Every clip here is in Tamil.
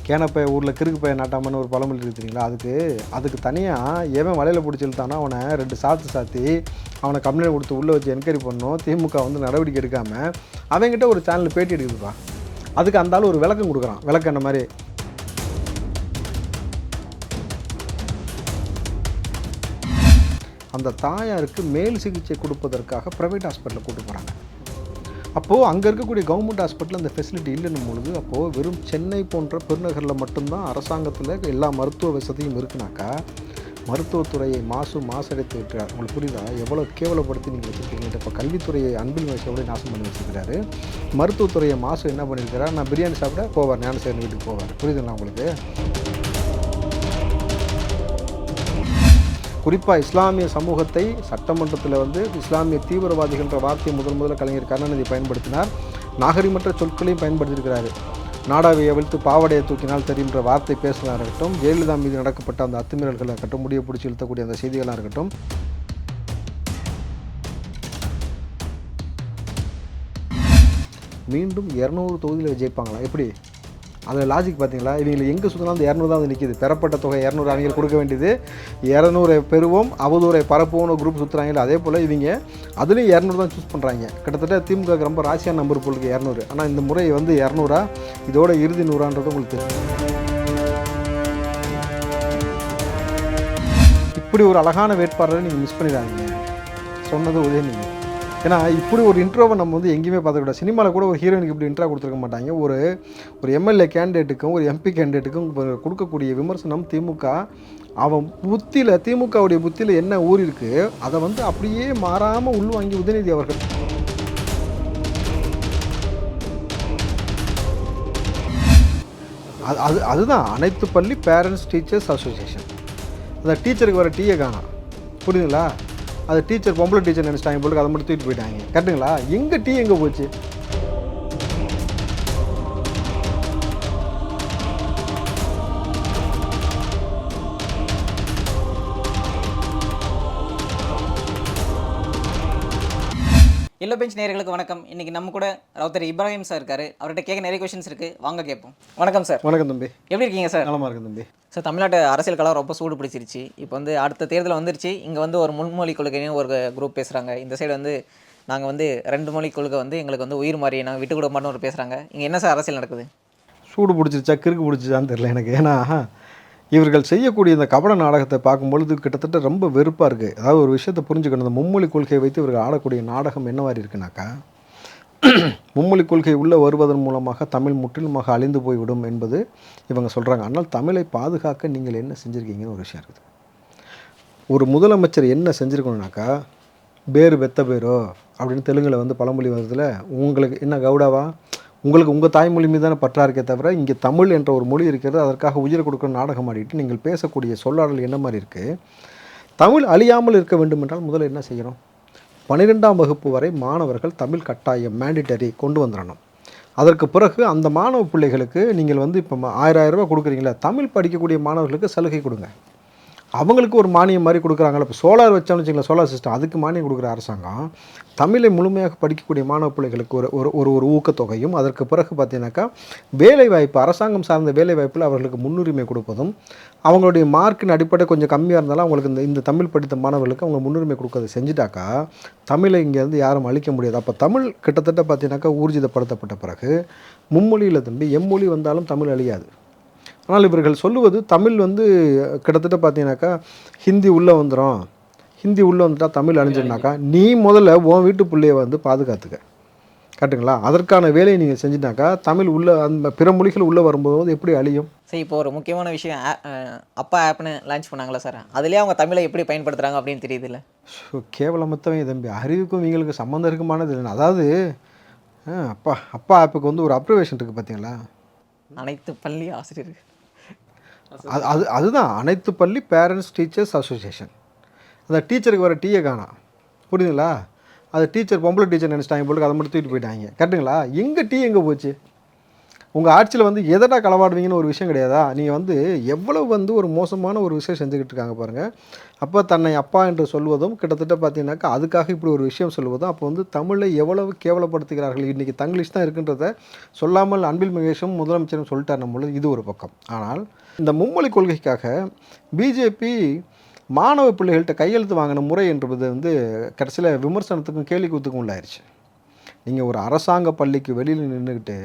கேனப்பை ஊரில் கிறுக்கு பையன் நாட்டாமன்னு ஒரு பழமொழி இருக்குதுங்களா, அதுக்கு தனியாக எவன் வலையில் பிடிச்சி இழுத்தானோ அவனை 2 சாத்தி அவனை கம்ப்ளைண்ட் கொடுத்து உள்ளே வச்சு என்கொயரி பண்ணணும். திமுக வந்து நடவடிக்கை எடுக்காமல் அவங்ககிட்ட ஒரு சேனல் பேட்டி எடுக்குதுப்பா. அதுக்கு அந்த ஆள் ஒரு விளக்கம் கொடுக்குறான். விளக்கம் என்ன மாதிரி, அந்த தாயாருக்கு மேல் சிகிச்சை கொடுப்பதற்காக ப்ரைவேட் ஹாஸ்பிட்டலில் கூட்டு போகிறாங்க. அப்போது அங்கே இருக்கக்கூடிய கவர்மெண்ட் ஹாஸ்பிட்டலில் அந்த ஃபெசிலிட்டி இல்லைன்னும் பொழுது, அப்போது வெறும் சென்னை போன்ற பெருநகரில் மட்டும்தான் அரசாங்கத்தில் எல்லா மருத்துவ வசதியும் இருக்குனாக்கா, மருத்துவத்துறையை மாசடைத்து விட்டார். உங்களுக்கு புரியுதா? எவ்வளோ கேவலப்படுத்தி நீங்கள் வச்சுருக்கீங்க. இப்போ கல்வித்துறையை அன்பில் வயசோட நாசம் பண்ணி வச்சுருக்கிறாரு. மருத்துவத்துறையை என்ன பண்ணியிருக்கிறார், நான் பிரியாணி சாப்பிட போவார், ஞானசேகரன் வீட்டுக்கு போவார். புரியுதுங்களா உங்களுக்கு? குறிப்பாக இஸ்லாமிய சமூகத்தை சட்டமன்றத்தில் வந்து இஸ்லாமிய தீவிரவாதிகள்ன்ற வார்த்தையை முதல்ல கலைஞர் கருணாநிதி பயன்படுத்தினார். நாகரிகமற்ற சொற்களையும் பயன்படுத்தியிருக்கிறாரு. நாடாவை அவிழ்த்து பாவடையை தூக்கினால் தெரியுன்ற வார்த்தை பேசுகிறதா இருக்கட்டும், ஜெயலலிதா மீது நடக்கப்பட்ட அந்த அத்துமீறல்களாக இருக்கட்டும், முடிய பிடிச்சி இழுத்தக்கூடிய அந்த செய்திகளாக இருக்கட்டும், மீண்டும் 200 தொகுதியில் ஜெயிப்பாங்களா? எப்படி அதில் லாஜிக் பார்த்தீங்களா? இவங்களை எங்கே சுற்றினா அந்த 200 தான் வந்து நிற்கிது. பெறப்பட்ட தொகை 200 அவங்க கொடுக்க வேண்டியது, 200 பெறுவோம் அவதூறை பரப்புவோம் குரூப் சுற்றுறாங்களே, அதே போல் இவங்க அதுலேயும் 200 தான் சூஸ் பண்ணுறாங்க. கிட்டத்தட்ட திமுக ரொம்ப ராசியான நம்பர் போலுக்கு 200. ஆனால் இந்த முறை வந்து 200 இதோட இறுதி 100ன்றது உங்களுக்கு தெரியும். இப்படி ஒரு அழகான வேட்பாளரை நீங்கள் மிஸ் பண்ணிடாதீங்க. சொன்னது உதயநிதி. ஏன்னா இப்படி ஒரு இன்ட்ரோவை நம்ம வந்து எங்கேயுமே பார்த்துக்கூடாது. சினிமாவில் கூட ஒரு ஹீரோயினுக்கு இப்படி இன்ட்ரோ கொடுத்துருக்க மாட்டாங்க. ஒரு எம்எல்ஏ கேண்டிடேட்டுக்கும் ஒரு எம்பி கேண்டிடேட்டுக்கும் கொடுக்கக்கூடிய விமர்சனம், திமுக அவன் புத்தியில், திமுகவுடைய புத்தியில் என்ன ஊறி இருக்குது அதை வந்து அப்படியே மாறாமல் உள்வாங்கி உதயநிதி அவர்கள் அதுதான் அனைத்து பள்ளி பேரண்ட்ஸ் டீச்சர்ஸ் அசோசியேஷன். அந்த டீச்சருக்கு வர டீயை காணோம். புரியுதுங்களா? அது டீச்சர் பொம்பளை டீச்சர் நினச்சிட்டாங்க போல, அதை மட்டும் தூக்கிட்டு போயிட்டாங்க. கரெக்டுங்களா? எங்கே டீ எங்கே போச்சு? எல்லோ பெஞ்ச் நேயர்களுக்கு வணக்கம். இன்றைக்கி நம்ம கூட ரவுத்தர் இப்ராஹிம் சார் இருக்கார். அவர்கிட்ட கேட்க நிறைய கொஸ்டின்ஸ் இருக்குது, வாங்க கேட்போம். வணக்கம் சார். வணக்கம் தம்பி. எப்படி இருக்கீங்க சார்? நலமாக இருக்கு தம்பி. சார், தமிழ்நாட்டு அரசியல் கலாம் ரொம்ப சூடு பிடிச்சிருச்சு. இப்போ வந்து அடுத்த தேர்தல் வந்துருச்சு. இங்கே வந்து ஒரு முன்மொழி கொள்கைன்னு ஒரு குரூப் பேசுகிறாங்க. இந்த சைடு வந்து நாங்கள் வந்து 2 மொழி கொள்கை வந்து எங்களுக்கு வந்து உயிர் மாறி நாங்கள் விட்டு கொடுக்க மாட்டோம் ஒரு பேசுகிறாங்க. இங்கே என்ன சார் அரசியல் நடக்குது? சூடு பிடிச்சிருச்சா கிறுக்கு பிடிச்சிச்சான்னு தெரியல எனக்கு. ஏன்னா இவர்கள் செய்யக்கூடிய இந்த கபட நாடகத்தை பார்க்கும்பொழுது கிட்டத்தட்ட ரொம்ப வெறுப்பாக இருக்குது. அதாவது ஒரு விஷயத்தை புரிஞ்சுக்கணும். இந்த மும்மொழி கொள்கையை வைத்து இவர்கள் ஆடக்கூடிய நாடகம் என்ன மாதிரி இருக்குனாக்கா, மும்மொழி கொள்கை உள்ளே வருவதன் மூலமாக தமிழ் முற்றிலுமாக அழிந்து போய்விடும் என்பது இவங்க சொல்கிறாங்க. ஆனால் தமிழை பாதுகாக்க நீங்கள் என்ன செஞ்சுருக்கீங்கன்னு ஒரு விஷயம் இருக்குது. ஒரு முதலமைச்சர் என்ன செஞ்சுருக்கணுனாக்கா, பேரு வெத்த பேரோ அப்படின்னு தெலுங்கில் வந்து பழமொழி வருதுல, உங்களுக்கு என்ன கவுடாவா, உங்களுக்கு உங்கள் தாய்மொழி மீது தானே பற்றா இருக்கே தவிர, இங்கே தமிழ் என்ற ஒரு மொழி இருக்கிறது, அதற்காக உயிரை கொடுக்குற நாடகம் ஆடிட்டு நீங்கள் பேசக்கூடிய சொல்லாடல் என்ன மாதிரி இருக்குது. தமிழ் அழியாமல் இருக்க வேண்டும் என்றால் முதல்ல என்ன செய்யணும், 12ஆம் வகுப்பு வரை மாணவர்கள் தமிழ் கட்டாயம் மேண்டிட்டரி கொண்டு வந்துடணும். அதற்கு பிறகு அந்த மாணவ பிள்ளைகளுக்கு நீங்கள் வந்து இப்போ 1000 ரூபா கொடுக்குறீங்களா, தமிழ் படிக்கக்கூடிய மாணவர்களுக்கு சலுகை கொடுங்க. அவங்களுக்கு ஒரு மானியம் மாதிரி கொடுக்குறாங்களா. இப்போ சோலார் வச்சோம்னு வச்சுங்களேன், சோலார் சிஸ்டம், அதுக்கு மானியம் கொடுக்குற அரசாங்கம் தமிழை முழுமையாக படிக்கக்கூடிய மாணவ பிள்ளைகளுக்கு ஒரு ஊக்கத்தொகையும், அதற்கு பிறகு பார்த்தீங்கன்னாக்கா வேலைவாய்ப்பு, அரசாங்கம் சார்ந்த வேலைவாய்ப்பில் அவர்களுக்கு முன்னுரிமை கொடுப்பதும், அவங்களுடைய மார்க்கின் அடிப்படை கொஞ்சம் கம்மியாக இருந்தாலும் அவங்களுக்கு இந்த தமிழ் படித்த மாணவர்களுக்கு அவங்க முன்னுரிமை கொடுக்கறதை செஞ்சுட்டாக்கா தமிழை இங்கேருந்து யாரும் அழிக்க முடியாது. அப்போ தமிழ் கிட்டத்தட்ட பார்த்தீங்கன்னாக்கா ஊர்ஜிதப்படுத்தப்பட்ட பிறகு மும்மொழியில் தம்பி எம்மொழி வந்தாலும் தமிழ் அழியாது. ஆனால் இவர்கள் சொல்லுவது தமிழ் வந்து கிட்டத்தட்ட பார்த்தீங்கன்னாக்கா ஹிந்தி உள்ளே வந்துடும், ஹிந்தி உள்ளே வந்துட்டால் தமிழ் அழிஞ்சிருனாக்கா நீ முதல்ல உன் வீட்டு பிள்ளையை வந்து பாதுகாத்துக்க. கரெக்டுங்களா? அதற்கான வேலையை நீங்கள் செஞ்சுட்டாக்கா தமிழ் உள்ள அந்த பிற மொழிகள் உள்ளே வரும்போது எப்படி அழியும்? சரி, இப்போ ஒரு முக்கியமான விஷயம், அப்பா ஆப்னு லான்ச் பண்ணாங்களா சார், அதுலேயே அவங்க தமிழை எப்படி பயன்படுத்துகிறாங்க அப்படின்னு தெரியுதுல்ல. கேவலமத்தவங்க தம்பி, அறிவுக்கும் இவங்களுக்கு சம்மந்தம் இருக்குமானது இல்லை. அதாவது அப்பா ஆப்புக்கு வந்து ஒரு அப்ரிவேஷன் இருக்குது பார்த்தீங்களா, அனைத்து பள்ளி ஆசிரியர்கள், அதுதான் அனைத்து பள்ளி பேரண்ட்ஸ் டீச்சர்ஸ் அசோசியேஷன். அந்த டீச்சருக்கு வர டீயை காணோம். புரியுதுங்களா? அது டீச்சர் பொம்பளை டீச்சர் நினச்சிட்டாங்க போல, அதை மட்டும் தூக்கிட்டு போயிட்டாங்க. கரெக்டுங்களா? எங்கே டீ எங்கே போச்சு? உங்கள் ஆட்சியில் வந்து எதடா களவாடுவீங்கன்னு ஒரு விஷயம் கிடையாதா? நீங்கள் வந்து எவ்வளவு வந்து ஒரு மோசமான ஒரு விஷயம் செஞ்சுக்கிட்டு இருக்காங்க பாருங்கள். அப்போ தன்னை அப்பா என்று சொல்வதும் கிட்டத்தட்ட பார்த்தீங்கன்னாக்கா அதுக்காக இப்படி ஒரு விஷயம் சொல்வதும் அப்போ வந்து தமிழை எவ்வளவு கேவலப்படுத்துகிறார்கள். இன்றைக்கி தங்கிலீஷ் தான் இருக்குன்றத சொல்லாமல் அன்பில் மகேஷும் முதலமைச்சரும் சொல்லிட்டார் நம்மளும் இது ஒரு பக்கம். ஆனால் இந்த மும்மொழி கொள்கைக்காக பிஜேபி மாணவ பிள்ளைகள்கிட்ட கையெழுத்து வாங்கின முறை என்பது வந்து கடைசியில் விமர்சனத்துக்கும் கேலி கூத்துக்கும் உள்ளாயிருச்சு. நீங்கள் ஒரு அரசாங்க பள்ளிக்கு வெளியில் நின்றுக்கிட்டு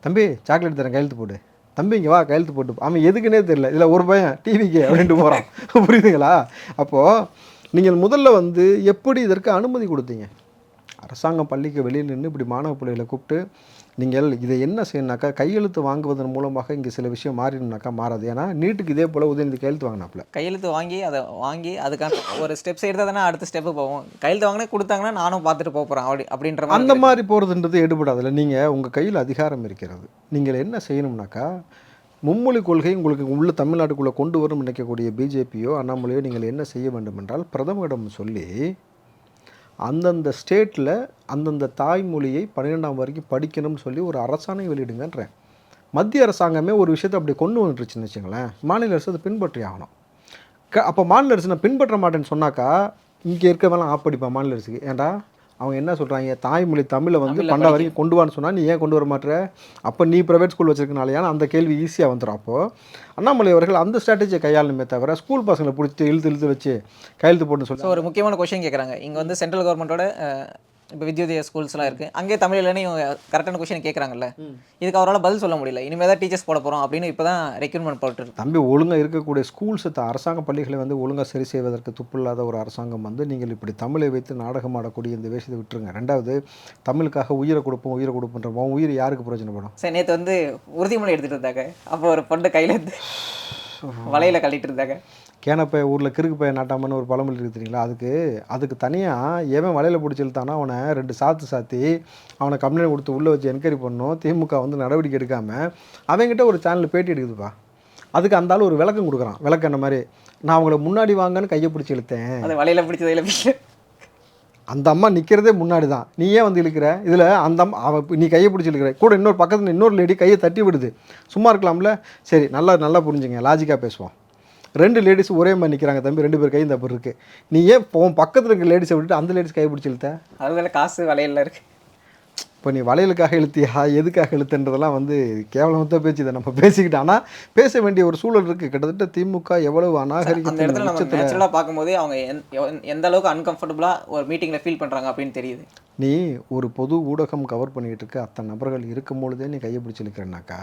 தம்பி சாக்லேட் தரேன் கையெழுத்து போடு, தம்பி இங்கே வா கையெழுத்து போட்டு, அவன் எதுக்குன்னே தெரியல, இதில் ஒரு பையன் டிவிக்கு அப்படின்ட்டு போகிறான். புரியுதுங்களா? அப்போது நீங்கள் முதல்ல வந்து எப்படி இதற்கு அனுமதி கொடுத்தீங்க? அரசாங்கம் பள்ளிக்கு வெளியில் நின்று இப்படி மாணவ பிள்ளைகளை கூப்பிட்டு நீங்கள் இதை என்ன செய்யணுனாக்கா கையெழுத்து வாங்குவதன் மூலமாக இங்கே சில விஷயம் மாறிடும்னாக்கா மாறாது. ஏன்னா நீட்டுக்கு இதே போல் உதயநிதி கையெழுத்து வாங்கினாப்புல. கையெழுத்து வாங்கி அதுக்கான ஒரு ஸ்டெப்ஸ் எடுத்தால் தானே அடுத்த ஸ்டெப்பு போவோம். கையெழுத்து வாங்கினா கொடுத்தாங்கன்னா நானும் பார்த்துட்டு போகிறேன் அப்படின்ற மாதிரி அந்த மாதிரி போகிறதுன்றது எடுபடாதுல்ல. நீங்கள் உங்கள் கையில் அதிகாரம் இருக்கிறது. நீங்கள் என்ன செய்யணும்னாக்கா மும்மொழி கொள்கை உங்களுக்கு உள்ள தமிழ்நாட்டுக்குள்ளே கொண்டு வரும் நினைக்கக்கூடிய பிஜேபியோ அண்ணாமலையோ நீங்கள் என்ன செய்ய வேண்டும் என்றால் பிரதமரிடம் சொல்லி அந்தந்த ஸ்டேட்டில் அந்தந்த தாய்மொழியை 12ஆம் வரைக்கும் படிக்கணும்னு சொல்லி ஒரு அரசாணை வெளியிடுங்கன்றேன். மத்திய அரசாங்கமே ஒரு விஷயத்தை அப்படி கொண்டு வந்துருச்சுன்னு வச்சுங்களேன், மாநில அரசு அதை பின்பற்றி ஆகணும். அப்போ மாநில அரசு நான் பின்பற்ற மாட்டேன்னு சொன்னாக்கா இங்கே இருக்கவெல்லாம் ஆப்படிப்பான் மாநில அரசுக்கு. ஏன்டா அவங்க என்ன சொல்கிறாங்க, தாய்மொழி தமிழை வந்து 12 வரைக்கும் கொண்டு வான்னு சொன்னால் நீ ஏன் கொண்டு வர மாட்டேற? அப்போ நீ ப்ரைவேட் ஸ்கூல் வச்சுருக்கனாலையான அந்த கேள்வி ஈஸியாக வந்துடும். அப்போது அண்ணாமலை அவர்கள் அந்த ஸ்ட்ராட்டஜியை கையாளணுமே தவிர ஸ்கூல் பசங்களை பிடிச்சி இழுத்து வச்சு கையெழுத்து போட்டு சொல்லி. ஒரு முக்கியமான கொஸ்டின் கேட்குறாங்க. இங்கே வந்து சென்ட்ரல் கவர்மெண்ட்டோட இப்போ வித்யோதயா ஸ்கூல்ஸ்லாம் இருக்குது, அங்கே தமிழ் இல்லைன்னு இவங்க கரெக்டான கொஸ்டின் கேட்குறாங்கல்ல, இதுக்கு அவரால் பதில் சொல்ல முடியல. இனிமேல் தான் டீச்சர்ஸ் போட போகிறோம் அப்படின்னு இப்போ தான் ரெக்ரூட்மெண்ட் போட்டுருக்கு. தம்பி ஒழுங்காக இருக்கக்கூடிய ஸ்கூல்ஸை அரசாங்க பள்ளிகளை வந்து ஒழுங்காக சரி செய்வதற்கு துப்பில்லாத ஒரு அரசாங்கம் வந்து நீங்கள் இப்படி தமிழை வைத்து நாடகம் ஆடக்கூடிய இந்த விஷயத்தை விட்டுருங்க. ரெண்டாவது தமிழுக்காக உயிரை கொடுப்போன்ற உயிர் யாருக்கு பிரயோஜனப்படும்? சரி, நேற்று வந்து உறுதிமொழி எடுத்துகிட்டு இருந்தாங்க. அப்போ ஒரு பொண்ணு கையில் இருந்து வலையில் கழிட்டு இருந்தாங்க. கேனப்பை ஊரில் கிறுக்கு பைய நாட்டாமன்னு ஒரு பழமொழி இருக்குது தெரியுங்களா? அதுக்கு தனியாக எவன் வலையில் பிடிச்சி இழுத்தானோ அவனை 2 சாத்தி அவனை கம்ப்ளைண்ட் கொடுத்து உள்ளே வச்சு என்கொயரி பண்ணணும். திமுக வந்து நடவடிக்கை எடுக்காமல் அவங்ககிட்ட ஒரு சேனலில் பேட்டி எடுக்குதுப்பா. அதுக்கு அந்த ஆள் ஒரு விளக்கம் கொடுக்குறான். விளக்கம் என்ன மாதிரி, நான் அவங்கள முன்னாடி வாங்கன்னு கையை பிடிச்சி இழுத்தேன், அது வலையில் பிடிச்சதில் அந்த அம்மா நிற்கிறதே முன்னாடி தான், நீ ஏன் வந்து இழுக்கிற? இதில் அந்த அம்மா நீ கையை பிடிச்சி இழுக்கிற கூட இன்னொரு பக்கத்தில் இன்னொரு லேடி கையை தட்டி விடுது. சும்மா இருக்கலாம்ல? சரி, நல்லா புரிஞ்சுங்க, லாஜிக்காக பேசுவோம். 2 லேடிஸ் ஒரே மாதிரி நிற்கிறாங்க தம்பி, 2 பேர் கையும் தப்பு இருக்குது. நீ ஏன் உன் பக்கத்தில் இருக்க லேடிஸை விட்டுட்டு அந்த லேடிஸ் கையை பிடிச்சி இழுத்த? அதுவேளை காசு வலையில் இருக்குது. இப்போ நீ வளையலுக்காக இழுத்தியா எதுக்காக இழுத்துன்றதெல்லாம் வந்து கேவலமாக பேச்சு இதை நம்ம பேசிக்கிட்டோம். ஆனால் பேச வேண்டிய ஒரு சூழல் இருக்குது. கிட்டத்தட்ட திமுக எவ்வளவு அநாகரிகம் அந்த இடத்துல நம்ம நேச்சுரலாக பார்க்கும்போது அவங்க எந்த அளவுக்கு அன்கம்ஃபர்டபுளாக ஒரு மீட்டிங்கில் ஃபீல் பண்ணுறாங்க அப்படின்னு தெரியுது. நீ ஒரு பொது ஊடகம் கவர் பண்ணிக்கிட்டு இருக்க அத்தனை நபர்கள் இருக்கும் பொழுதே நீ கையை பிடிச்சி இழுக்கிறனாக்கா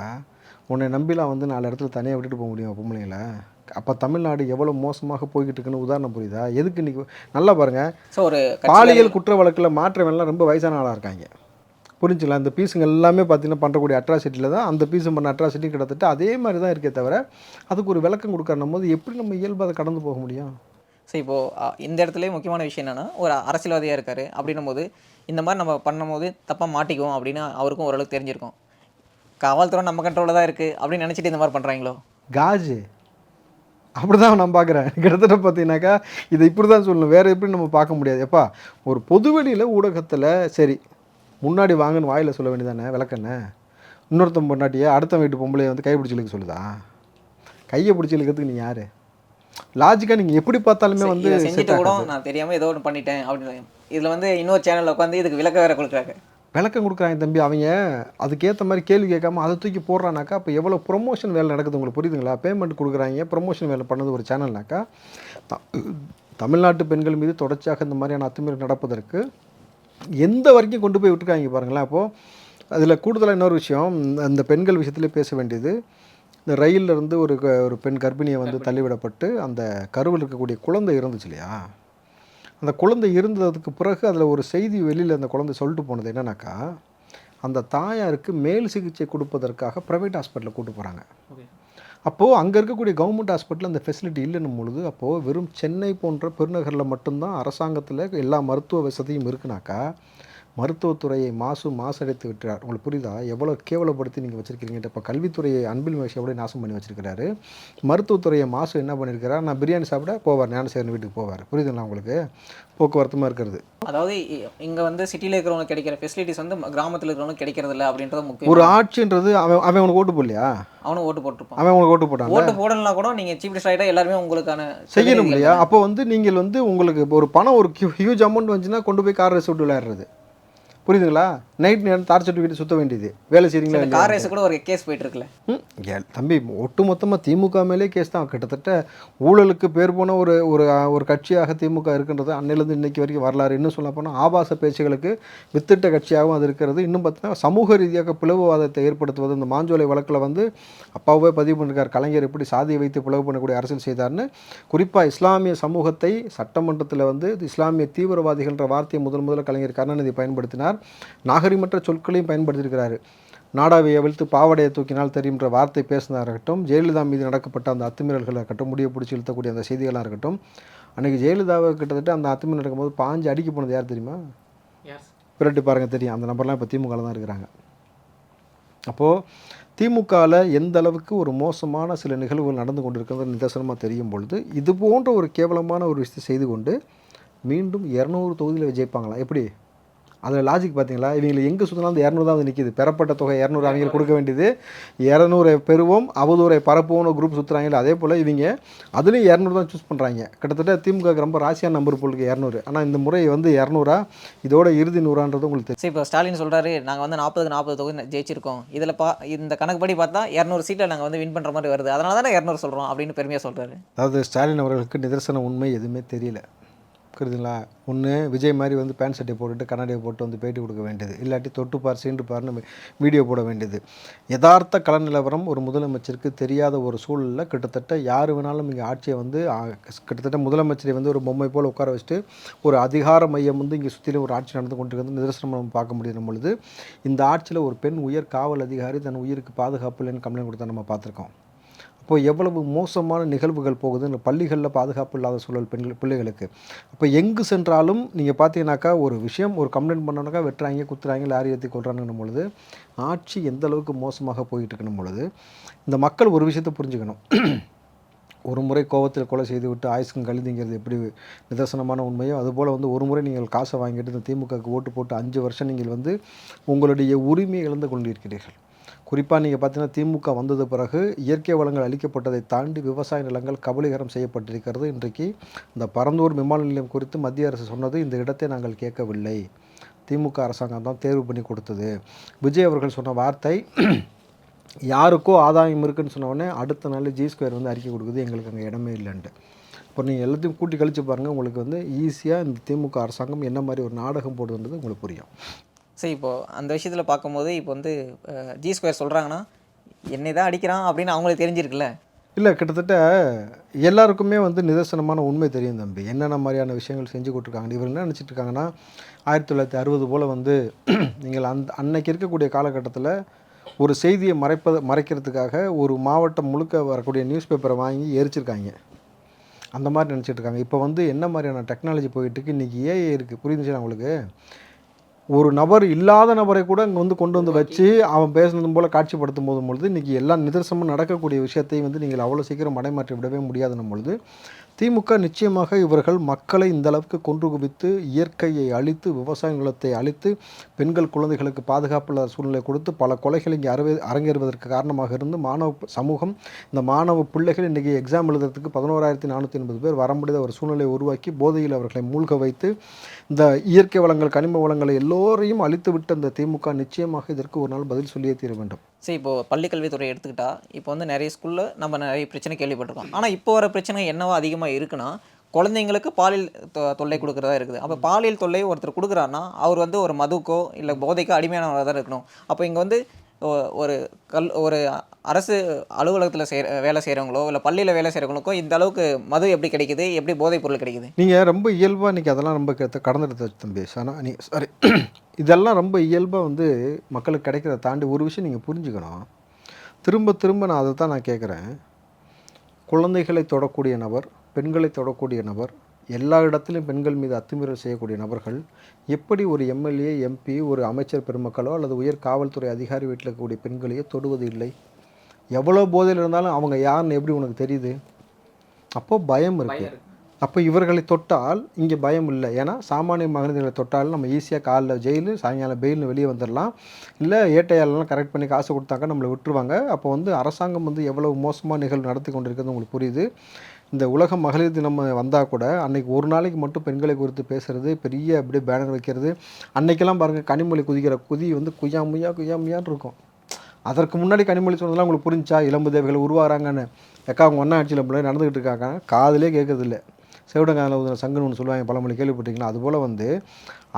உன்னை நம்பிலாம் வந்து 4 இடத்துல தனியாக விட்டுட்டு போக முடியும் பொம்பளைங்களை? அப்போ தமிழ்நாடு எவ்வளோ மோசமாக போய்கிட்டு இருக்குன்னு உதாரணம் புரியுதா? எதுக்கு இன்றைக்கி நல்லா பாருங்கள், ஸோ ஒரு பாலியல் குற்ற வழக்கில் மாற்றவெல்லாம் ரொம்ப வயசான ஆளாக இருக்காங்க. புரிஞ்சுங்களா? அந்த பீஸுங்க எல்லாமே பார்த்தீங்கன்னா பண்ணுறக்கூடிய அட்ராசிட்டியில் தான் அந்த பீஸும் பண்ண அட்ராசிட்டி கிட்டத்தட்ட அதே மாதிரி தான் இருக்கே தவிர அதுக்கு ஒரு விளக்கம் கொடுக்கணும் போது எப்படி நம்ம இயல்பு அதை கடந்து போக முடியும்? ஸோ இப்போது இந்த இடத்துலேயே முக்கியமான விஷயம் என்னென்னா, ஒரு அரசியல்வாதியாக இருக்கார் அப்படின்னும் போது இந்த மாதிரி நம்ம பண்ணும்போது தப்பாக மாட்டிக்குவோம் அப்படின்னு அவருக்கும் ஓரளவுக்கு தெரிஞ்சிருக்கும். காவல்துறை நம்ம கண்ட்ரோலில் தான் இருக்குது அப்படின்னு நினச்சிட்டு இந்த மாதிரி பண்ணுறாங்களோ? காஜு அப்படி தான் நான் பார்க்குறேன். கிட்டத்தட்ட பார்த்தீங்கன்னாக்கா இதை இப்படி தான் சொல்லணும், வேறு எப்படி நம்ம பார்க்க முடியாது. எப்பா ஒரு பொதுவெளியில் ஊடகத்தில் சரி முன்னாடி வாங்கன்னு வாயில் சொல்ல வேண்டியதானே விளக்கண்ணே? இன்னொருத்தன் பொண்டாட்டியை அடுத்த வீட்டு பொம்பளையை வந்து கை பிடிச்சி இழுக்க சொல்லுதா? கையை பிடிச்சி இழுக்கிறதுக்கு நீ யார்? லாஜிக்காக நீங்கள் எப்படி பார்த்தாலுமே வந்து செஞ்சுட்டு கூட நான் தெரியாமல் ஏதோ ஒன்று பண்ணிட்டேன் அப்படின்னு இதில் வந்து இன்னொரு சேனலில் உட்காந்து இதுக்கு விளக்கம் வேறு கொடுக்குறாங்க. விளக்கம் கொடுக்குறாங்க தம்பி. அவங்க அதுக்கேற்ற மாதிரி கேள்வி கேட்காம அதை தூக்கி போடுறானாக்கா அப்போ எவ்வளோ ப்ரொமோஷன் வேலை நடக்குது உங்களுக்கு புரியுதுங்களா? பேமெண்ட் கொடுக்குறாங்க, ப்ரொமோஷன் வேலை பண்ணது ஒரு சேனல்னாக்கா தமிழ்நாட்டு பெண்கள் மீது தொடர்ச்சியாக இந்த மாதிரியான அத்துமீறி நடப்பதற்கு எந்த வரைக்கும் கொண்டு போய் விட்டுருக்காங்க பாருங்களேன். அப்போது அதில் கூடுதலாக இன்னொரு விஷயம், அந்த பெண்கள் விஷயத்துலேயே பேச வேண்டியது, இந்த ரயிலில் இருந்து ஒரு பெண் கர்ப்பிணியை வந்து தள்ளிவிடப்பட்டு அந்த கருவில் இருக்கக்கூடிய குழந்தை இருந்துச்சு இல்லையா? அந்த குழந்தை இருந்ததுக்கு பிறகு அதில் ஒரு செய்தி வெளியில் அந்த குழந்தை சொல்லிட்டு போனது என்னன்னாக்கா, அந்த தாயாருக்கு மேல் சிகிச்சை கொடுப்பதற்காக ப்ரைவேட் ஹாஸ்பிட்டலில் கூட்டு போகிறாங்க. அப்போது அங்கே இருக்கக்கூடிய கவர்மெண்ட் ஹாஸ்பிட்டலில் அந்த ஃபெசிலிட்டி இல்லைன்னும் பொழுது அப்போது வெறும் சென்னை போன்ற பெருநகரில் மட்டும்தான் அரசாங்கத்தில் எல்லா மருத்துவ வசதியும் இருக்குனாக்கா மருத்துவத்துறையை மாசடைத்து விட்டார். உங்களுக்கு புரியுதா? எவ்வளோ கேவலப்படுத்தி நீங்கள் வச்சுருக்கிறீங்க. இப்போ கல்வித்துறையை அன்பில் மகேஷ் எவ்வளோ நாசம் பண்ணி வச்சுருக்கிறாரு. மருத்துவத்துறையை என்ன பண்ணியிருக்கிறார், நான் பிரியாணி சாப்பிட போவார், ஞானசேகரன் வீட்டுக்கு போவார். புரியுதுங்களா உங்களுக்கு? போக்குவரத்துமா இருக்கிறது. அதாவது இங்கே வந்து சிட்டியில் இருக்கிறவங்களுக்கு கிடைக்கிற ஃபெசிலிட்டிஸ் வந்து கிராமத்தில் இருக்கிறவங்களுக்கு கிடைக்கிறது இல்லை அப்படின்றது முக்கியம். ஒரு ஆட்சின்றது அவன் உனக்கு ஓட்டு போடலையா? அவனும் ஓட்டு போட்டிருப்பான். அவன் உங்களுக்கு ஓட்டு போட்டான். ஓட்டு போடலாம் கூட நீங்கள் சீஃப் மினிஸ்டர் ஆகிட்டா எல்லாருமே உங்களுக்கான செய்யணும் இல்லையா? அப்போ வந்து நீங்கள் வந்து உங்களுக்கு ஒரு பணம் ஒரு ஹியூஜ் அமௌண்ட் வந்துச்சுன்னா கொண்டு போய் கார் ரேஸ் விட்டு விளையாடுறது. புரியுதுங்களா? நைட் நேரம் தார் சர்டிஃபிகேட் சுற்ற வேண்டியது. வேலை செய்கிறீங்களா? கார் ரேஸ் கூட ஒரு கேஸ் போயிட்டு இருக்குல்ல தம்பி, ஒட்டு மொத்தமாக திமுக மேலே கேஸ் தான். கிட்டத்தட்ட ஊழலுக்கு பேர் போன ஒரு கட்சியாக திமுக இருக்கின்றது. அன்னையிலேருந்து இன்னைக்கு வரைக்கும் வரலாறு. இன்னும் சொல்ல போனால் ஆபாச பேச்சுகளுக்கு வித்திட்ட கட்சியாகவும் அது இருக்கிறது. இன்னும் பார்த்தீங்கன்னா சமூக ரீதியாக பிளவுவாதத்தை ஏற்படுத்துவது. இந்த மாஞ்சோலை வழக்கில் வந்து அப்பாவே பதிவு பண்ணிருக்கார், கலைஞர் எப்படி சாதியை வைத்து பிளவு பண்ணக்கூடிய அரசியல் செய்தார்னு. குறிப்பாக இஸ்லாமிய சமூகத்தை சட்டமன்றத்தில் வந்து இஸ்லாமிய தீவிரவாதிகள்ன்ற வார்த்தையை முதல்ல கலைஞர் கருணாநிதி பயன்படுத்தினார். நாகரிகமற்ற சொற்களையும் பயன்படுத்தியிருக்கிறாரு. நாடாவை அவிழ்த்து பாவடையை தூக்கினால் தெரியுன்ற வார்த்தை பேசினதாக இருக்கட்டும், ஜெயலலிதா மீது நடக்கப்பட்ட அந்த அத்துமீறல்கள் இருக்கட்டும், முடிய பிடிச்சி இழுத்தக்கூடிய அந்த செய்திகளாக இருக்கட்டும். அன்றைக்கி ஜெயலலிதாவை கிட்டத்தட்ட அந்த அத்துமீறல் நடக்கும்போது பாஞ்சு அடிக்க போனது யார் தெரியுமா? பிரட்டி பாருங்கள், தெரியும். அந்த நம்பர்லாம் இப்போ திமுகவில் தான் இருக்கிறாங்க. அப்போது திமுகவில் எந்த அளவுக்கு ஒரு மோசமான சில நிகழ்வுகள் நடந்து கொண்டிருக்கிறது நிதர்சனமாக தெரியும் பொழுது, இது போன்ற ஒரு கேவலமான ஒரு விஷயத்தை செய்து கொண்டு மீண்டும் 200 தொகுதியில் ஜெயிப்பாங்களா? எப்படி? அதில் லாஜிக் பார்த்தீங்களா? இவங்களை எங்கே சுற்றினாலும் அந்த 200 தான் வந்து நிற்கிது. பெறப்பட்ட தொகை 200 அவங்களுக்கு கொடுக்க வேண்டியது. 200 பெறுவோம், அவதூறை பரப்புவோம்னு குரூப் சுற்றுறாங்களே, அதே போல் இவங்க அதுலேயும் 200 தான் சூஸ் பண்ணுறாங்க. கிட்டத்தட்ட திமுக ரொம்ப ராசியான நம்பர் போலுக்கு 200. ஆனால் இந்த முறை வந்து 200 இதோட இறுதி 100ன்றது உங்களுக்கு தெரியும். சரி, இப்போ ஸ்டாலின் சொல்கிறாரு, நாங்கள் வந்து 40 தொகுதி ஜெயிச்சிருக்கோம். இதில் இந்த கணக்குப்படி பார்த்தா 200 சீட்டில் நாங்கள் வந்து வின் பண்ணுற மாதிரி வருது. அதனால தானே 200 சொல்கிறோம் அப்படின்னு பெருமையாக சொல்கிறாரு. அதாவது ஸ்டாலின் அவர்களுக்கு நிதர்சன உண்மை எதுவுமே தெரியல. புரியுதுங்களா? ஒன்று விஜய் மாதிரி வந்து பேண்ட் சட்டை போட்டுட்டு கண்ணாடியை போட்டு வந்து பேட்டி கொடுக்க வேண்டியது, இல்லாட்டி தொட்டுப்பார் சீண்டுப்பார்னு வீடியோ போட வேண்டியது. யதார்த்த கள நிலவரம் ஒரு முதலமைச்சருக்கு தெரியாத ஒரு சூழலில் கிட்டத்தட்ட யார் வேணாலும் இங்கே ஆட்சியை வந்து கிட்டத்தட்ட முதலமைச்சரை வந்து ஒரு பொம்மை போல் உட்கார வச்சுட்டு ஒரு அதிகார மையம் வந்து இங்கே சுற்றிலும் ஒரு ஆட்சி நடந்து கொண்டிருக்கிறது நிதர்சனம் நம்ம பார்க்க முடியும் பொழுது, இந்த ஆட்சியில் ஒரு பெண் உயர் காவல் அதிகாரி தன் உயிருக்கு பாதுகாப்பு இல்லைன்னு கம்ப்ளைண்ட் கொடுத்தா நம்ம பார்த்துருக்கோம். அப்போது எவ்வளவு மோசமான நிகழ்வுகள் போகுது இந்த பள்ளிகளில் பாதுகாப்பு இல்லாத சூழல் பிள்ளைகளுக்கு. அப்போ எங்கு சென்றாலும் நீங்கள் பார்த்தீங்கன்னாக்கா ஒரு விஷயம் ஒரு கம்ப்ளைண்ட் பண்ணோன்னாக்கா வெட்டுறாங்க, குத்துறாங்க, லாரி ஏற்றி கொள்றாங்கன்னும் பொழுது ஆட்சி எந்த அளவுக்கு மோசமாக போயிட்டு இருக்கணும் பொழுது இந்த மக்கள் ஒரு விஷயத்தை புரிஞ்சுக்கணும். ஒரு முறை கோபத்தில் கொலை செய்து விட்டு ஆயுசுக்கும் கழுதிங்கிறது எப்படி நிதர்சனமான உண்மையோ, அதுபோல் வந்து ஒரு முறை நீங்கள் காசை வாங்கிட்டு இந்த திமுகவுக்கு ஓட்டு போட்டு 5 வருஷம் நீங்கள் வந்து உங்களுடைய உரிமையை இழந்து கொண்டிருக்கிறீர்கள். குறிப்பாக நீங்கள் பார்த்தீங்கன்னா திமுக வந்தது பிறகு இயற்கை வளங்கள் அளிக்கப்பட்டதை தாண்டி விவசாய நிலங்கள் கபலீகரம் செய்யப்பட்டிருக்கிறது. இன்றைக்கு இந்த பரந்தூர் விமான நிலையம் குறித்து மத்திய அரசு சொன்னது, இந்த இடத்தை நாங்கள் கேட்கவில்லை, திமுக அரசாங்கம் தான் தேர்வு பண்ணி கொடுத்தது. விஜய் அவர்கள் சொன்ன வார்த்தை யாருக்கோ ஆதாயம் இருக்குதுன்னு சொன்னோடனே அடுத்த நாள் G2 வந்து அறிக்கை கொடுக்குது, எங்களுக்கு அங்கே இடமே இல்லைன்ட்டு. இப்போ நீங்கள் எல்லாத்தையும் கூட்டி கழித்து பாருங்கள், உங்களுக்கு வந்து ஈஸியாக இந்த திமுக அரசாங்கம் என்ன மாதிரி ஒரு நாடகம் போடுதுன்றது உங்களுக்கு புரியும். சரி, இப்போது அந்த விஷயத்தில் பார்க்கும்போது இப்போ வந்து G2 சொல்கிறாங்கன்னா என்னை தான் அடிக்கிறான் அப்படின்னு அவங்களுக்கு தெரிஞ்சிருக்குல்ல? இல்லை, கிட்டத்தட்ட எல்லாருக்குமே வந்து நிதர்சனமான உண்மை தெரியும் தம்பி, என்னென்ன மாதிரியான விஷயங்கள் செஞ்சு கொடுத்துருக்காங்க. இவர் என்ன நினச்சிட்டு இருக்காங்கன்னா 1960 போல் வந்து நீங்கள் அன்னைக்கு இருக்கக்கூடிய காலகட்டத்தில் ஒரு செய்தியை மறைக்கிறதுக்காக ஒரு மாவட்டம் முழுக்க வரக்கூடிய நியூஸ் பேப்பரை வாங்கி எரிச்சிருக்காங்க. அந்த மாதிரி நினச்சிட்டு இருக்காங்க. இப்போ வந்து என்ன மாதிரியான டெக்னாலஜி போயிட்டுருக்கு, இன்றைக்கி ஏஐ இருக்குது. புரிஞ்சுச்சுன்னா உங்களுக்கு? ஒரு நபர் இல்லாத நபரை கூட இங்கே வந்து கொண்டு வந்து வச்சு அவன் பேசுனது போல் காட்சிப்படுத்தும் பொழுது இன்றைக்கி எல்லா நிதர்சனமும் நடக்கக்கூடிய விஷயத்தை வந்து நீங்கள் அவ்வளோ சீக்கிரம் மடைமாற்றி விடவே முடியாதுன்னும் பொழுது திமுக நிச்சயமாக இவர்கள் மக்களை இந்த அளவுக்கு கொன்று குவித்து இயற்கையை அழித்து விவசாய நிலத்தை அழித்து பெண்கள் குழந்தைகளுக்கு பாதுகாப்பில்லாத சூழ்நிலை கொடுத்து பல கொலைகள் இங்கே அரங்கேறுவதற்கு காரணமாக இருந்து மாணவ சமூகம் இந்த மாணவ பிள்ளைகள் இன்றைக்கி எக்ஸாம் எழுதுறதுக்கு 11,480 பேர் வர முடியாத ஒரு சூழ்நிலையை உருவாக்கி போதையில் அவர்களை மூழ்க வைத்து இந்த இயற்கை வளங்கள் கனிம வளங்களை எல்லோரையும் அழித்து விட்ட இந்த திமுக நிச்சயமாக இதற்கு ஒரு நாள் பதில் சொல்லியே தீர வேண்டும். சரி, இப்போது பள்ளிக்கல்வித்துறை எடுத்துக்கிட்டா இப்போ வந்து நிறைய ஸ்கூலில் நம்ம நிறைய பிரச்சனை கேள்விப்பட்டிருக்கோம். ஆனால் இப்போ வர பிரச்சனை என்னவோ அதிகமாக இருக்குன்னா குழந்தைங்களுக்கு பாலியல் தொல்லை கொடுக்குறதா இருக்குது. அப்போ பாலியல் தொல்லை ஒருத்தர் கொடுக்குறாருன்னா அவர் வந்து ஒரு மதுக்கோ இல்லை போதைக்கோ அடிமையானவராக தான் இருக்கணும். அப்போ இங்கே வந்து ஒரு அரசு அலுவலகத்தில் வேலை செய்கிறவங்களோ இல்லை பள்ளியில் வேலை செய்கிறவங்களுக்கோ இந்த அளவுக்கு மது எப்படி கிடைக்குது, எப்படி போதைப் பொருள் கிடைக்குது? நீங்கள் ரொம்ப இயல்பாக இன்றைக்கி அதெல்லாம் ரொம்ப கடந்துட்டு தம்பி. ஆனால் சாரி, இதெல்லாம் ரொம்ப இயல்பாக வந்து மக்களுக்கு கிடைக்கிறத தாண்டி ஒரு விஷயம் நீங்கள் புரிஞ்சுக்கணும். திரும்ப திரும்ப நான் அதை தான் நான் கேட்குறேன். குழந்தைகளை தொடக்கூடிய நபர், பெண்களை தொடக்கூடிய நபர், எல்லா இடத்திலும் பெண்கள் மீது அத்துமீறல் செய்யக்கூடிய நபர்கள் எப்படி ஒரு எம்எல்ஏ, எம்பி, ஒரு அமைச்சர் பெருமக்களோ அல்லது உயர் காவல்துறை அதிகாரி வீட்டில் இருக்கக்கூடிய பெண்களையோ தொடுவது இல்லை? எவ்வளோ போதையில் இருந்தாலும் அவங்க யாருன்னு எப்படி உனக்கு தெரியுது? அப்போது பயம் இருக்குது. அப்போ இவர்களை தொட்டால் இங்கே பயம் இல்லை. ஏன்னா சாமானிய மனிதர்களை தொட்டால் நம்ம ஈஸியாக காலைல ஜெயிலு, சாயங்காலம் பெயில்னு வெளியே வந்துடலாம். இல்லை ஏட்டையாலெலாம் கரெக்ட் பண்ணி காசு கொடுத்தாக்க நம்மளை விட்டுருவாங்க. அப்போ வந்து அரசாங்கம் வந்து எவ்வளோ மோசமாக நிகழ்வு நடத்தி கொண்டிருக்கிறது உங்களுக்கு புரியுது. இந்த உலக மகளிர் தினம் வந்தால் கூட அன்றைக்கி ஒரு நாளைக்கு மட்டும் பெண்களை குறித்து பேசுகிறது, பெரிய அப்படியே பேனர் வைக்கிறது. அன்றைக்கெல்லாம் பாருங்கள் கனிமொழி குதிக்கிற குதி வந்து குய்யாமையான்னு இருக்கும். அதற்கு முன்னாடி கனிமொழி சொன்னதெல்லாம் உங்களுக்கு புரிஞ்சா? இளம்பு தேவைகள் உருவாகிறாங்கன்னு. எக்கா அவங்க ஒன்றா ஆட்சியில் பிள்ளை நடந்துக்கிட்டு இருக்காங்க, காதிலே கேட்கறது இல்லை. செவிடங்காதில் ஊதுன சங்குன்னு ஒன்று சொல்லுவாங்க, பழமொழி கேள்விப்பட்டீங்களா? அதுபோல் வந்து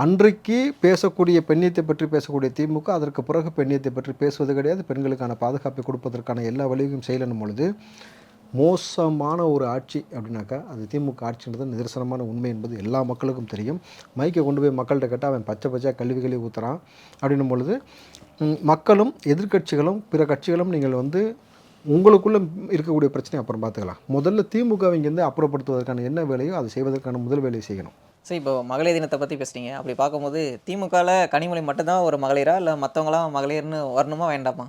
அன்றைக்கு பேசக்கூடிய பெண்ணியத்தை பற்றி பேசக்கூடிய திமுக அதற்கு பிறகு பெண்ணியத்தை பற்றி பேசுவது கிடையாது. பெண்களுக்கான பாதுகாப்பை கொடுப்பதற்கான எல்லா வழியும் செய்யணும் பொழுது மோசமான ஒரு ஆட்சி அப்படின்னாக்கா அது திமுக ஆட்சின்றது நிதர்சனமான உண்மை என்பது எல்லா மக்களுக்கும் தெரியும். மைக்கை கொண்டு போய் மக்கள்கிட்ட கேட்டால் அவன் பச்சையாக கல்விகளை ஊற்றுறான் அப்படின்னும் பொழுது மக்களும் எதிர்க்கட்சிகளும் பிற கட்சிகளும் நீங்கள் வந்து உங்களுக்குள்ளே இருக்கக்கூடிய பிரச்சனை அப்புறம் பார்த்துக்கலாம். முதல்ல திமுகவை இங்கேருந்து அப்புறப்படுத்துவதற்கான என்ன வேலையோ அதை செய்வதற்கான முதல் வேலையை செய்யணும். சரி, இப்போ மகளிர் தினத்தை பற்றி பேசுனீங்க. அப்படி பார்க்கும்போது திமுகவில் கனிமொழி மட்டும்தான் ஒரு மகளிரா, இல்லை மற்றவங்களாம் மகளிர்னு வரணுமா வேண்டாமா?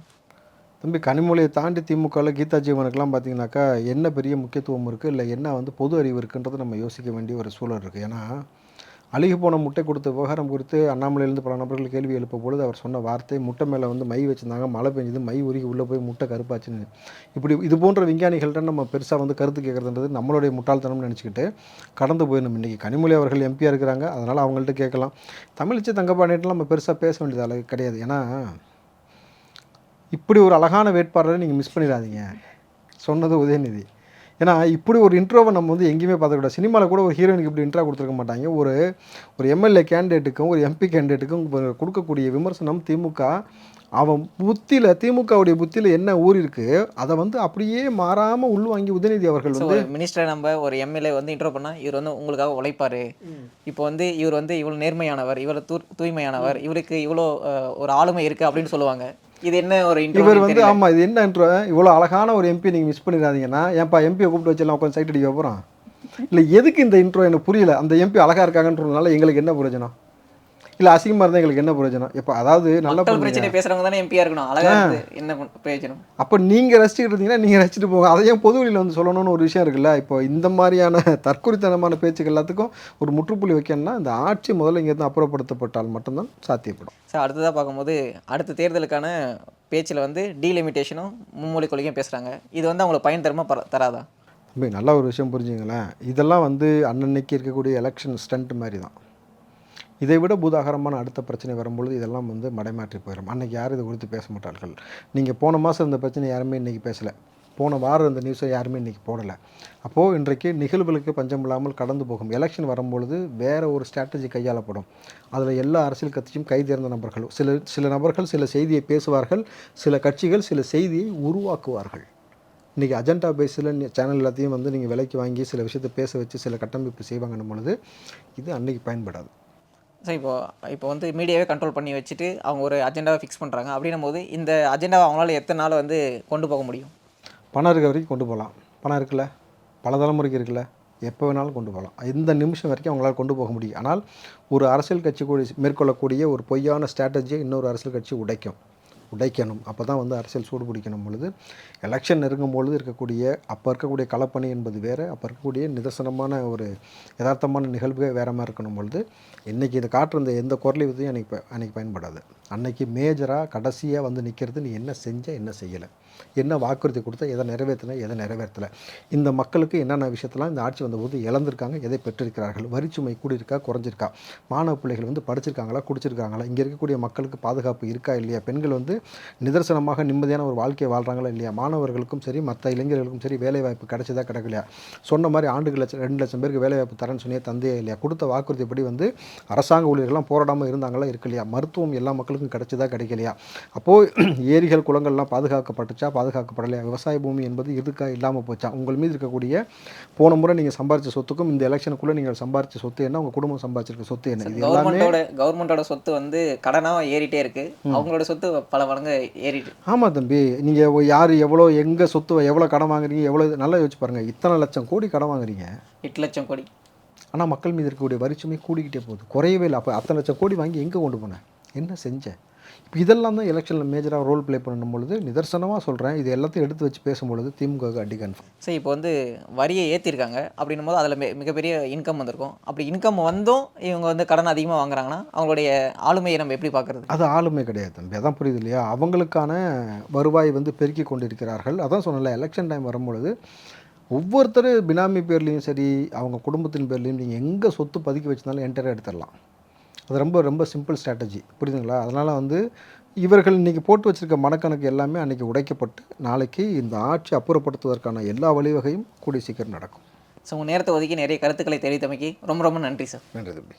தம்பி, கனிமொழியை தாண்டி திமுகவில் கீதா ஜீவனுக்கெல்லாம் பார்த்தீங்கன்னாக்கா என்ன பெரிய முக்கியத்துவம் இருக்குது, இல்லை என்ன வந்து பொது அறிவு இருக்குன்றதை நம்ம யோசிக்க வேண்டிய ஒரு சூழல் இருக்குது. ஏன்னா அழுகி போன முட்டை கொடுத்த விவகாரம் குறித்து அண்ணாமலையிலேருந்து பல நபர்கள் கேள்வி எழுப்ப பொழுது அவர் சொன்ன வார்த்தை, முட்டை மேலே வந்து மை வச்சுருந்தாங்க, மழை பெஞ்சது, மை உருகி உள்ளே போய் முட்டை கருப்பாச்சுன்னு. இப்படி இது போன்ற விஞ்ஞானிகள்கிட்ட நம்ம பெருசாக வந்து கருத்து கேட்குறதுன்றது நம்மளுடைய முட்டாள்தனம்னு நினச்சிக்கிட்டு கடந்து போயிடணும். இன்றைக்கி கனிமொழி அவர்கள் எம்பியாக இருக்கிறாங்க, அதனால் அவங்கள்ட்ட கேட்கலாம். தமிழிச்சை தங்கப்பாண்டியெலாம் நம்ம பெருசாக பேச வேண்டியது அளவு கிடையாது. ஏன்னா இப்படி ஒரு அழகான வேட்பாளரை நீங்கள் மிஸ் பண்ணிடாதீங்க. சொன்னது உதயநிதி. ஏன்னா இப்படி ஒரு இன்ட்ரோவை நம்ம வந்து எங்கேயுமே பார்த்துக்கூடாது. சினிமாவில் கூட ஒரு ஹீரோயினுக்கு இப்படி இன்ட்ரோ கொடுத்துருக்க மாட்டாங்க. ஒரு எம்எல்ஏ கேண்டிடேட்டுக்கும் ஒரு எம்பி கேண்டிடேட்டுக்கும் கொடுக்கக்கூடிய விமர்சனம் திமுக அவன் புத்தியில், திமுகவுடைய புத்தியில் என்ன ஊர் இருக்குது அதை வந்து அப்படியே மாறாமல் உள்வாங்கி உதயநிதி அவர்கள் வந்து மினிஸ்டரை நம்ம ஒரு எம்எல்ஏ வந்து இன்ட்ரோ பண்ணால் இவர் வந்து உங்களுக்காக உழைப்பார், இப்போ வந்து இவர் வந்து இவ்வளோ நேர்மையானவர், இவர் தூய்மையானவர், இவருக்கு இவ்வளோ ஒரு ஆளுமை இருக்குது அப்படின்னு சொல்லுவாங்க. இது என்ன ஒரு இவர் வந்து ஆமாம் இது என்ன இன்ட்ரோ? இவ்வளோ அழகான ஒரு எம்பி நீங்கள் மிஸ் பண்ணிடாதீங்கன்னா, ஏன்ப்பா எம்பியை கூப்பிட்டு வச்செல்லாம் உட்காந்து சைட் அடிக்க போகிறோம்? இல்லை எதுக்கு இந்த இன்ட்ரோ எனக்கு புரியல. அந்த எம்பி அழகாக இருக்காங்கன்றதுனால எங்களுக்கு என்ன பிரயோஜனம்? இல்லை அசிங்கமாக இருந்தால் எங்களுக்கு என்ன பிரயோஜனம்? இப்போ அதாவது நல்ல பிரச்சனை பேசுகிறவங்க தானே எம்பியாக இருக்கணும், அழகாக என்ன பிரயோஜனம்? அப்போ நீங்கள் ரசிச்சுக்கிட்டு இருந்தீங்கன்னா நீங்கள் ரசிச்சுட்டு போங்க. அதையும் பொது வெளியில் வந்து சொல்லணும்னு ஒரு விஷயம் இருக்குல்ல. இப்போ இந்த மாதிரியான தற்குறித்தனமான பேச்சுக்கள் எல்லாத்துக்கும் ஒரு முற்றுப்புள்ளி வைக்கணும்னா இந்த ஆட்சி முதல்ல இங்கேருந்து அப்புறப்படுத்தப்பட்டால் மட்டும்தான் சாத்தியப்படும். சார், அடுத்ததாக பார்க்கும்போது அடுத்த தேர்தலுக்கான பேச்சில் வந்து டீலிமிட்டேஷனும் மும்மொழி கொள்கையும் பேசுகிறாங்க. இது வந்து அவங்களுக்கு பயன் தராதா? நல்ல ஒரு விஷயம் புரிஞ்சுங்களேன். இதெல்லாம் வந்து அன்னன்னைக்கு இருக்கக்கூடிய எலெக்ஷன் ஸ்டண்ட் மாதிரி தான். இதை விட பூதாகரமான அடுத்த பிரச்சனை வரும்பொழுது இதெல்லாம் வந்து மடைமாற்றி போயிடும். அன்றைக்கி யாரும் இதை குறித்து பேச மாட்டார்கள். நீங்கள் போன மாதம் இந்த பிரச்சனை யாருமே இன்றைக்கி பேசலை, போன வாரம் இந்த நியூஸை யாருமே இன்றைக்கி போடலை. அப்போது இன்றைக்கு நிகழ்வுகளுக்கு பஞ்சம் இல்லாமல் கடந்து போகும். எலெக்ஷன் வரும்பொழுது வேறு ஒரு ஸ்ட்ராட்டஜி கையாளப்படும். அதில் எல்லா அரசியல் கட்சியும் கைதேர்ந்த நபர்கள், சில நபர்கள் சில செய்தியை பேசுவார்கள், சில கட்சிகள் சில செய்தியை உருவாக்குவார்கள். இன்றைக்கி அஜெண்டா பேஸில் சேனல் எல்லாத்தையும் வந்து நீங்கள் விலைக்கு வாங்கி சில விஷயத்தை பேச வச்சு சில கட்டமைப்பு செய்வாங்கன்னும் பொழுது இது அன்றைக்கி பயன்படாது. சார், இப்போ வந்து மீடியாவே கண்ட்ரோல் பண்ணி வச்சுட்டு அவங்க ஒரு அஜெண்டாவை ஃபிக்ஸ் பண்ணுறாங்க. அப்படின்னும் போது இந்த அஜெண்டாவை அவங்களால எத்தனை நாள் வந்து கொண்டு போக முடியும்? பணம் இருக்க வரைக்கும் கொண்டு போகலாம். பணம் இருக்குல்ல, பல தலைமுறைக்கு இருக்குல்ல, எப்போ வேணாலும் கொண்டு போகலாம். இந்த நிமிஷம் வரைக்கும் அவங்களால கொண்டு போக முடியும். ஆனால் ஒரு அரசியல் கட்சி கூட மேற்கொள்ளக்கூடிய ஒரு பொய்யான ஸ்ட்ராட்டஜியை இன்னொரு அரசியல் கட்சி உடைக்கணும். அப்போ தான் வந்து அரசியல் சூடு பிடிக்கணும் பொழுது எலெக்ஷன் நெருங்கும் பொழுது அப்போ இருக்கக்கூடிய களப்பணி என்பது வேறு, அப்போ இருக்கக்கூடிய நிதர்சனமான ஒரு யதார்த்தமான நிகழ்வே வேறு மாதிரி இருக்கணும் பொழுது இன்றைக்கி இதை காட்டுற எந்த குரலை விதையும் அன்றைக்கி பயன்படாது. அன்றைக்கி மேஜராக கடைசியாக வந்து நிற்கிறது நீ என்ன செஞ்ச, என்ன செய்யலை, என்ன வாக்குறுதி கொடுத்த, எதை நிறைவேற்றின, எதை நிறைவேற்றலை, இந்த மக்களுக்கு என்னென்ன விஷயத்தெல்லாம் இந்த ஆட்சி வந்தபோது இழந்திருக்காங்க, எதை பெற்றிருக்கிறார்கள், வரிச்சுமை கூடியிருக்கா குறைஞ்சிருக்கா, மாணவ பிள்ளைகள் வந்து படிச்சிருக்காங்களா குடிச்சிருக்காங்களா, இங்கே இருக்கக்கூடிய மக்களுக்கு பாதுகாப்பு இருக்கா இல்லையா, பெண்கள் வந்து நிதர்சனமாக நிம்மதியான ஒரு வாழ்க்கையை வாழ்கிறாங்களா இல்லையா, மாணவர்களுக்கும் சரி மற்ற இளைஞர்களுக்கும் சரி வேலைவாய்ப்பு கிடைச்சதா கிடைக்கலையா, சொன்ன மாதிரி ஆண்டுக்கு 2 லட்சம் பேருக்கு வேலைவாய்ப்பு தரேன்னு சொன்னியே தந்தையே இல்லையா, கொடுத்த வாக்குறுதிப்படி வந்து அரசாங்க ஊழியர்கள்லாம் போராடாமல் இருந்தாங்களா இருக்கு இல்லையா, மருத்துவம் எல்லா மக்களுக்கும் கிடைச்சதா கிடைக்கலையா, அப்போது ஏரிகள் குளங்கள்லாம் பாதுகாக்கப்பட்டுச்சா பாதுகாக்கப்படலையா, விவசாய பூமி என்பது இதுக்காக இல்லாமல் போச்சா, உங்கள் மீது இருக்கக்கூடிய போன முறை நீங்கள் சம்பாரித்த சொத்துக்கும் இந்த எலெக்ஷனுக்குள்ளே நீங்கள் சம்பாரித்த சொத்து என்ன, உங்கள் குடும்பம் சம்பாதிச்சிருக்க சொத்து என்ன, இது எல்லாமே கவர்மெண்ட்டோட சொத்து வந்து கடனாக ஏறிட்டே இருக்குது, அவங்களோட சொத்து பல மடங்கு ஏறிட்டு. ஆமாம் தம்பி, நீங்கள் யார் எவ்வளோ எங்கே சொத்து எவ்வளோ கடன் வாங்குறீங்க, எவ்வளோ நல்லா யோசிச்சு பாருங்கள். இத்தனை லட்சம் கோடி கடன் வாங்குறீங்க, 8 லட்சம் கோடி. ஆனால் மக்கள் மீது இருக்கக்கூடிய வரிச்சுமை கூடிக்கிட்டே போகுது, குறையவே இல்லை. அப்போ அத்தனை லட்சம் கோடி வாங்கி எங்கே கொண்டு போனேன், என்ன செஞ்சேன்? இப்போ இதெல்லாம் தான் எலெக்ஷனில் மேஜராக ரோல் ப்ளே பண்ணும் பொழுது நிதர்சனமாக சொல்கிறேன், இது எல்லாத்தையும் எடுத்து வச்சு பேசும்பொழுது திமுகவுக்கு அடி கன்ஃபார்ம். சரி, இப்போ வந்து வரியை ஏற்றிருக்காங்க அப்படின்னும் போது அதில் மிகப்பெரிய இன்கம் வந்திருக்கும். அப்படி இன்கம் வந்தும் இவங்க வந்து கடன் அதிகமாக வாங்குறாங்கன்னா அவங்களுடைய ஆளுமையை நம்ம எப்படி பார்க்குறது? அது ஆளுமே கிடையாது தம்பி, அதான் புரியுது இல்லையா? அவங்களுக்கான வருவாய் வந்து பெருக்கி கொண்டிருக்கிறார்கள். அதான் சொன்னல, எலெக்ஷன் டைம் வரும்பொழுது ஒவ்வொருத்தர் பினாமி பேர்லேயும் சரி, அவங்க குடும்பத்தின் பேர்லேயும் நீங்கள் எங்கே சொத்து பதுக்கி வச்சிருந்தாலும் என்டராக எடுத்துடலாம். அது ரொம்ப ரொம்ப சிம்பிள் ஸ்ட்ராட்டஜி, புரியுதுங்களா? அதனால் வந்து இவர்கள் இன்றைக்கி போட்டு வச்சுருக்க மனக்கணக்கு எல்லாமே அன்றைக்கி உடைக்கப்பட்டு நாளைக்கு இந்த ஆட்சி அப்புறப்படுத்துவதற்கான எல்லா வழிவகையும் கூடிய சீக்கிரம் நடக்கும். ஸோ உங்கள் நேரத்தை ஒதுக்கி நிறைய கருத்துக்களை தெரிவித்தமைக்கு ரொம்ப ரொம்ப நன்றி சார். நன்றி தம்பி.